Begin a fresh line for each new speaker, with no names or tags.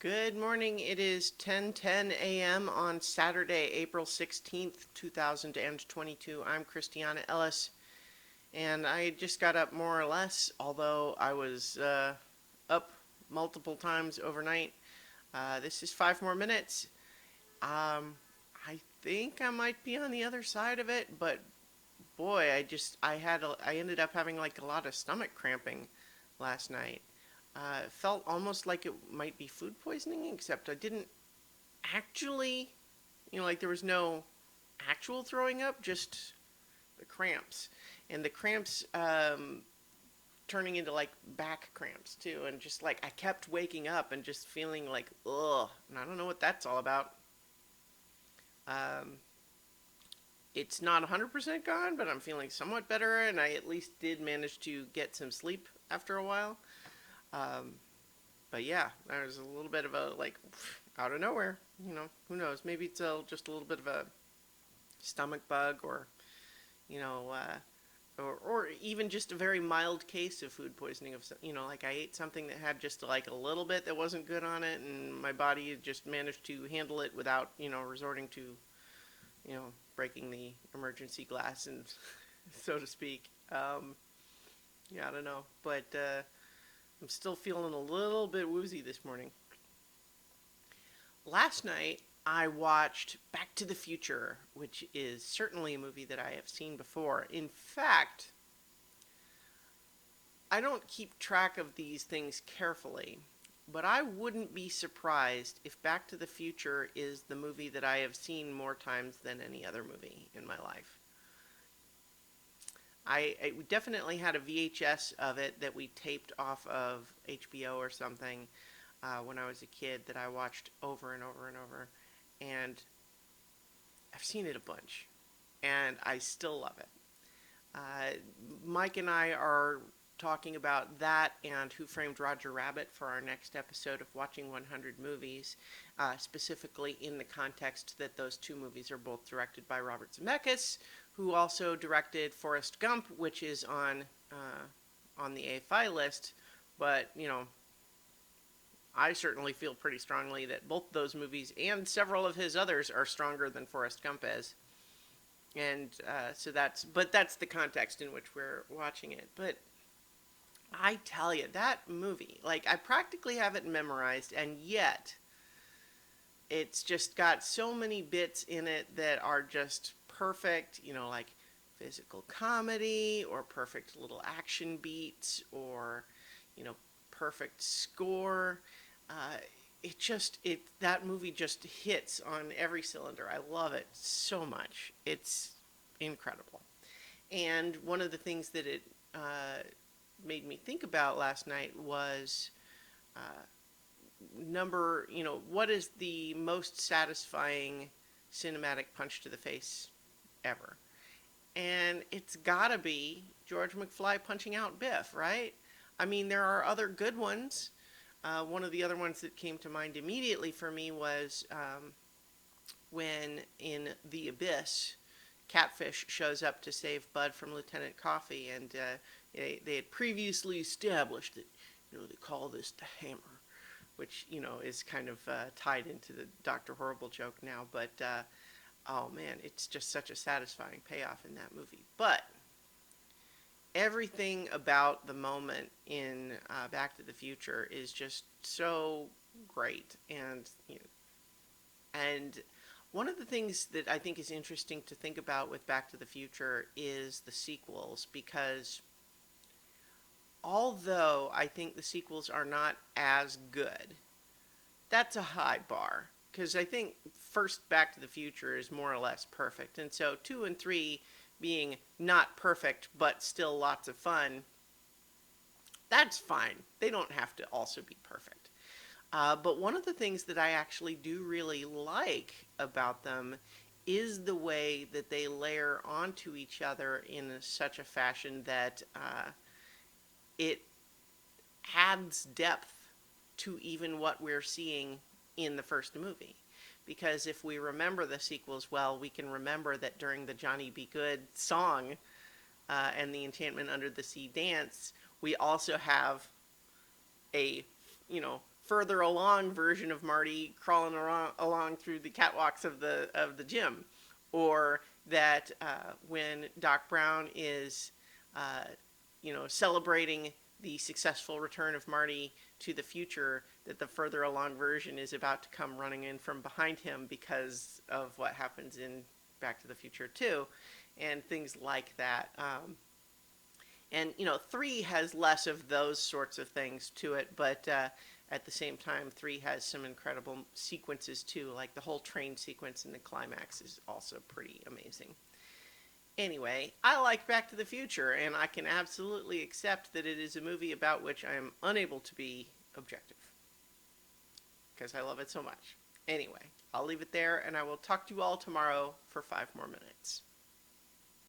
Good morning. It is 10:10 a.m. on Saturday, April 16th, 2022. I'm Christiana Ellis, and I just got up more or less, although I was up multiple times overnight. This is 5 more minutes. I think I might be on the other side of it, but boy, I ended up having like a lot of stomach cramping last night. It felt almost like it might be food poisoning, except I didn't actually, like there was no actual throwing up, just the cramps. And the cramps turning into like back cramps too. And just like I kept waking up and just feeling like, ugh. And I don't know what that's all about. Um, it's not 100% gone, but I'm feeling somewhat better. And I at least did manage to get some sleep after a while. Um, but yeah, there was a little bit of a like out of nowhere. Who knows? Maybe it's just a little bit of a stomach bug, or you know, or even just a very mild case of food poisoning. Like I ate something that had just like a little bit that wasn't good on it, and my body just managed to handle it without resorting to breaking the emergency glass and so to speak. Yeah, I don't know, but I'm still feeling a little bit woozy this morning. Last night, I watched Back to the Future, which is certainly a movie that I have seen before. In fact, I don't keep track of these things carefully, but I wouldn't be surprised if Back to the Future is the movie that I have seen more times than any other movie in my life. I definitely had a VHS of it that we taped off of HBO or something when I was a kid that I watched over and over and over. And I've seen it a bunch. And I still love it. Uh, Mike and I are talking about that and Who Framed Roger Rabbit for our next episode of Watching 100 Movies, specifically in the context that those two movies are both directed by Robert Zemeckis, who also directed Forrest Gump, which is on the AFI list. But I certainly feel pretty strongly that both those movies and several of his others are stronger than Forrest Gump is. And that's the context in which we're watching it. But I tell you, that movie, like I practically have it memorized, and yet it's just got so many bits in it that are just perfect, like physical comedy or perfect little action beats or, perfect score. Uh, that movie just hits on every cylinder. I love it so much. It's incredible. And one of the things that it made me think about last night was uh, what is the most satisfying cinematic punch to the face ever? And it's gotta be George McFly punching out Biff, right? I mean, there are other good ones. One of the other ones that came to mind immediately for me was when in The Abyss, Catfish shows up to save Bud from Lieutenant Coffee, and they had previously established that they call this the Hammer, which is kind of tied into the Dr. Horrible joke now. But oh man, it's just such a satisfying payoff in that movie. But everything about the moment in Back to the Future is just so great, and one of the things that I think is interesting to think about with Back to the Future is the sequels, because although I think the sequels are not as good, that's a high bar. Because I think first Back to the Future is more or less perfect. And so 2 and 3 being not perfect but still lots of fun, that's fine. They don't have to also be perfect. But one of the things that I actually do really like about them is the way that they layer onto each other in such a fashion that it adds depth to even what we're seeing in the first movie. Because if we remember the sequels well, we can remember that during the Johnny Be Good song and the Enchantment Under the Sea dance, we also have a further along version of Marty crawling along through the catwalks of the gym, or that when Doc Brown is celebrating the successful return of Marty to the future, that the further along version is about to come running in from behind him because of what happens in Back to the Future 2, and things like that. And 3 has less of those sorts of things to it, but at the same time, 3 has some incredible sequences too, like the whole train sequence in the climax is also pretty amazing. Anyway, I like Back to the Future, and I can absolutely accept that it is a movie about which I am unable to be objective, because I love it so much. Anyway, I'll leave it there, and I will talk to you all tomorrow for 5 more minutes.